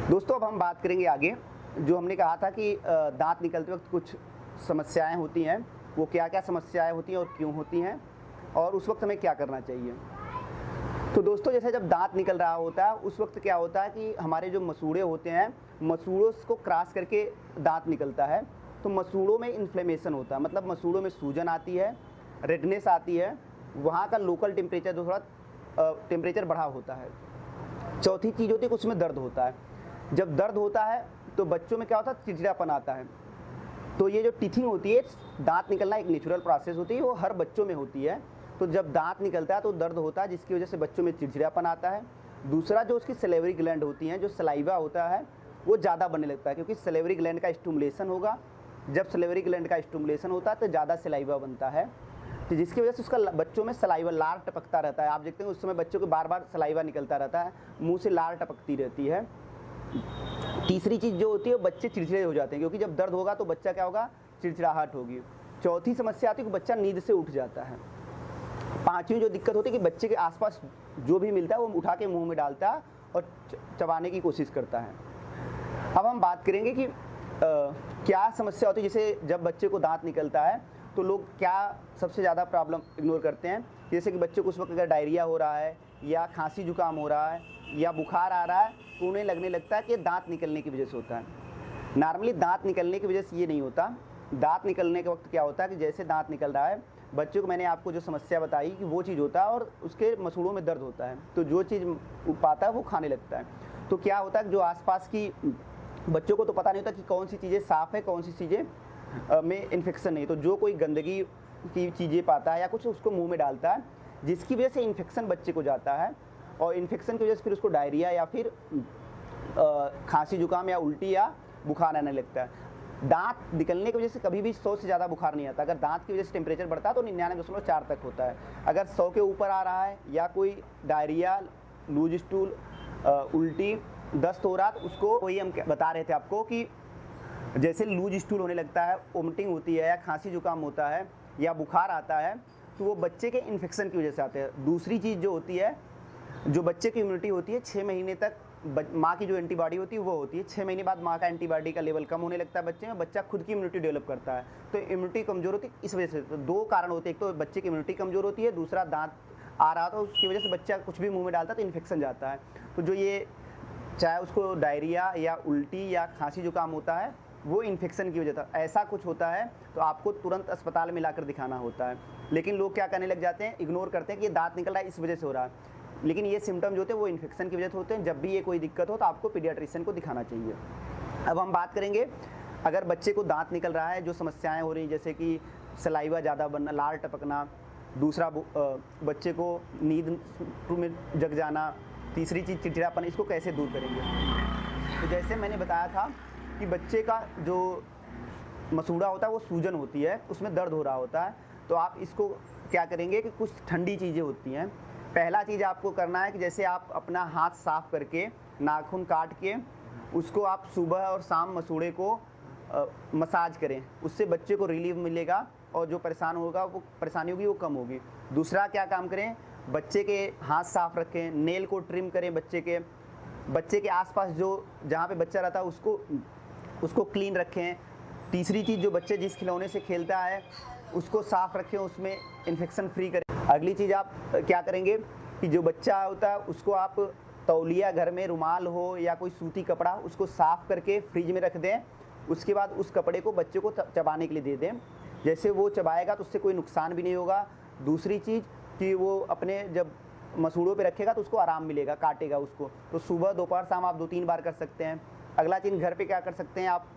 दोस्तों अब हम बात करेंगे आगे। जो हमने कहा था कि दांत निकलते वक्त कुछ समस्याएं होती हैं, वो क्या क्या समस्याएं होती हैं और क्यों होती हैं और उस वक्त हमें क्या करना चाहिए। तो दोस्तों जैसे जब दांत निकल रहा होता है उस वक्त क्या होता है कि हमारे जो मसूड़े होते हैं, मसूड़ों को क्रॉस करके दांत निकलता है। तो मसूड़ों में इन्फ्लेमेशन होता है, मतलब मसूड़ों में सूजन आती है, रेडनेस आती है, वहाँ का लोकल टेम्परेचर जो थोड़ा टेम्परेचर बढ़ा होता है। चौथी चीज़ होती है कि उसमें दर्द होता है। जब दर्द होता है तो बच्चों में क्या होता है, चिड़चिड़ापन आता है। तो ये जो टीथिंग होती है, दांत निकलना एक नेचुरल प्रोसेस होती है, वो हर बच्चों में होती है। तो जब दांत निकलता है तो दर्द होता है, जिसकी वजह से बच्चों में चिड़चिड़ापन आता है। दूसरा जो उसकी सलेवरी ग्लैंड होती हैं, जो सलाइवा होता है वो ज़्यादा बनने लगता है, क्योंकि सलेवरी ग्लैंड का स्टिमुलेशन होगा। जब सलेवरी ग्लैंड का स्टिमुलेशन होता है तो ज़्यादा सलाइवा बनता है, तो जिसकी वजह से उसका बच्चों में सलाइवा लार टपकता रहता है। आप देखते हैं उस समय बच्चों को बार बार सलाइवा निकलता रहता है, मुंह से लार टपकती रहती है। तीसरी चीज़ जो होती है, बच्चे चिड़चिड़े हो जाते हैं, क्योंकि जब दर्द होगा तो बच्चा क्या होगा, चिड़चिड़ाहट होगी। चौथी समस्या आती है कि बच्चा नींद से उठ जाता है। पांचवी जो दिक्कत होती है कि बच्चे के आसपास जो भी मिलता है वो उठा के मुंह में डालता है और चबाने की कोशिश करता है। अब हम बात करेंगे कि क्या समस्या होती है। जैसे जब बच्चे को दांत निकलता है तो लोग क्या सबसे ज़्यादा प्रॉब्लम इग्नोर करते हैं। जैसे कि बच्चे को उस वक्त अगर डायरिया हो रहा है या खांसी जुकाम हो रहा है या बुखार आ रहा है तो उन्हें लगने लगता है कि दांत निकलने की वजह से होता है। नॉर्मली दांत निकलने की वजह से ये नहीं होता। दांत निकलने के वक्त क्या होता है कि जैसे दांत निकल रहा है, बच्चों को मैंने आपको जो समस्या बताई कि वो चीज़ होता है और उसके मसूड़ों में दर्द होता है, तो जो चीज़ पाता है वो खाने लगता है। तो क्या होता है, जो आसपास की बच्चों को तो पता नहीं होता कि कौन सी चीज़ें साफ़ है, कौन सी चीज़ें में इन्फेक्शन नहीं। तो जो कोई गंदगी की चीज़ें पाता है या कुछ उसको मुंह में डालता है, जिसकी वजह से इन्फेक्शन बच्चे को जाता है, और इन्फेक्शन की वजह से फिर उसको डायरिया या फिर खांसी जुकाम या उल्टी या बुखार आने लगता है। दांत निकलने की वजह से कभी भी 100 से ज़्यादा बुखार नहीं आता। अगर दांत की वजह से टेम्परेचर बढ़ता है तो 99.4 तक होता है। अगर 100 के ऊपर आ रहा है या कोई डायरिया, लूज स्टूल, उल्टी, दस्त हो रहा, तो उसको वही हम बता रहे थे आपको कि जैसे लूज स्टूल होने लगता है, वोमिटिंग होती है या खांसी जुकाम होता है या बुखार आता है, तो वो बच्चे के इन्फेक्शन की वजह से आते हैं। दूसरी चीज़ जो होती है, जो बच्चे की इम्यूनिटी होती है 6 महीने तक माँ की जो एंटीबॉडी होती है वो होती है। 6 महीने बाद माँ का एंटीबॉडी का लेवल कम होने लगता है बच्चे में, बच्चा खुद की इम्यूनिटी डेवलप करता है। तो इम्यूनिटी कमजोर होती है इस वजह से। तो दो कारण होते हैं, एक तो बच्चे की इम्यूनिटी कमजोर होती है, दूसरा दांत आ रहा था उसकी वजह से बच्चा कुछ भी मुँह में डालता है तो इन्फेक्शन जाता है। तो जो ये चाहे उसको डायरिया या उल्टी या खांसी जुकाम होता है वो इन्फेक्शन की वजह से ऐसा कुछ होता है, तो आपको तुरंत अस्पताल में लाकर दिखाना होता है। लेकिन लोग क्या करने लग जाते हैं, इग्नोर करते हैं कि ये दांत निकल रहा है इस वजह से हो रहा है, लेकिन ये सिम्टम जो होते हैं वो इन्फेक्शन की वजह से होते हैं। जब भी ये कोई दिक्कत हो तो आपको पीडियाट्रिशियन को दिखाना चाहिए। अब हम बात करेंगे, अगर बच्चे को दांत निकल रहा है, जो समस्याएं हो रही हैं जैसे कि सलाइवा ज़्यादा बनना, लार टपकना, दूसरा बच्चे को नींद में जग जाना, तीसरी चीज़ चिड़चिड़ापन, इसको कैसे दूर करेंगे। तो जैसे मैंने बताया था कि बच्चे का जो मसूड़ा होता है वो सूजन होती है, उसमें दर्द हो रहा होता है, तो आप इसको क्या करेंगे कि कुछ ठंडी चीज़ें होती हैं। पहला चीज़ आपको करना है कि जैसे आप अपना हाथ साफ़ करके नाखून काट के उसको आप सुबह और शाम मसूड़े को मसाज करें, उससे बच्चे को रिलीफ मिलेगा और जो परेशान होगा वो परेशानी होगी वो कम होगी। दूसरा क्या काम करें, बच्चे के हाथ साफ़ रखें, नेल को ट्रिम करें, बच्चे के आसपास जो जहाँ पे बच्चा रहता है उसको क्लीन रखें। तीसरी चीज़, जो बच्चे जिस खिलौने से खेलता है उसको साफ़ रखें, उसमें इन्फेक्शन फ्री करें। अगली चीज़ आप क्या करेंगे कि जो बच्चा होता है उसको आप तौलिया, घर में रुमाल हो या कोई सूती कपड़ा, उसको साफ़ करके फ्रिज में रख दें। उसके बाद उस कपड़े को बच्चे को चबाने के लिए दे दें। जैसे वो चबाएगा तो उससे कोई नुकसान भी नहीं होगा। दूसरी चीज़ कि वो अपने जब मसूड़ों पे रखेगा तो उसको आराम मिलेगा, काटेगा उसको। तो सुबह, दोपहर, शाम आप 2-3 बार कर सकते हैं। अगला चीज़, घर पे क्या कर सकते हैं आप,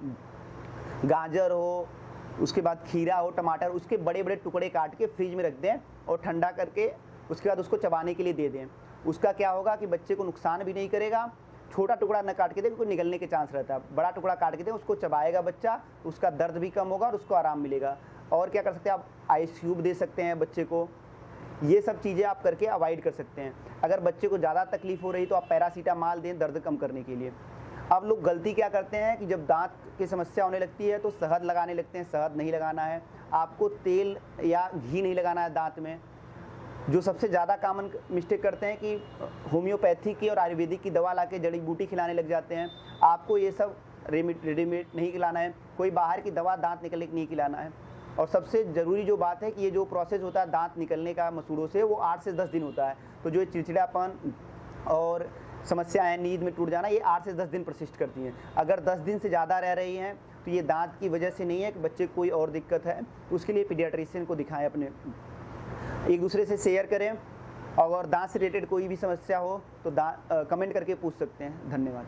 गाजर हो, उसके बाद खीरा हो, टमाटर, उसके बड़े बड़े टुकड़े काट के फ्रिज में रख दें और ठंडा करके उसके बाद उसको चबाने के लिए दे दें। उसका क्या होगा कि बच्चे को नुकसान भी नहीं करेगा। छोटा टुकड़ा न काट के दें क्योंकि निगलने के चांस रहता है, बड़ा टुकड़ा काट के दें, उसको चबाएगा बच्चा, उसका दर्द भी कम होगा और उसको आराम मिलेगा। और क्या कर सकते हैं आप, आइस क्यूब दे सकते हैं बच्चे को। ये सब चीज़ें आप करके अवॉइड कर सकते हैं। अगर बच्चे को ज़्यादा तकलीफ हो रही तो आप पैरासीटामॉल दें दर्द कम करने के लिए। अब लोग गलती क्या करते हैं कि जब दांत की समस्या होने लगती है तो शहद लगाने लगते हैं। शहद नहीं लगाना है आपको, तेल या घी नहीं लगाना है दांत में। जो सबसे ज़्यादा कॉमन मिस्टेक करते हैं कि होम्योपैथी की और आयुर्वेदिक की दवा लाके जड़ी बूटी खिलाने लग जाते हैं। आपको ये सब रेडीमेड नहीं खिलाना है, कोई बाहर की दवा दांत निकलने के नहीं खिलाना है। और सबसे ज़रूरी जो बात है कि ये जो प्रोसेस होता है दांत निकलने का मसूड़ों से, वो 8 से 10 दिन होता है। तो जो चिड़चिड़ापन और समस्याएं, नींद में टूट जाना, ये 8 से 10 दिन परसिस्ट करती हैं। अगर 10 दिन से ज़्यादा रह रही हैं तो ये दांत की वजह से नहीं है कि बच्चे को कोई और दिक्कत है, उसके लिए पीडियाट्रिशियन को दिखाएं। अपने एक दूसरे से शेयर करें, और दांत से रिलेटेड कोई भी समस्या हो तो कमेंट करके पूछ सकते हैं। धन्यवाद।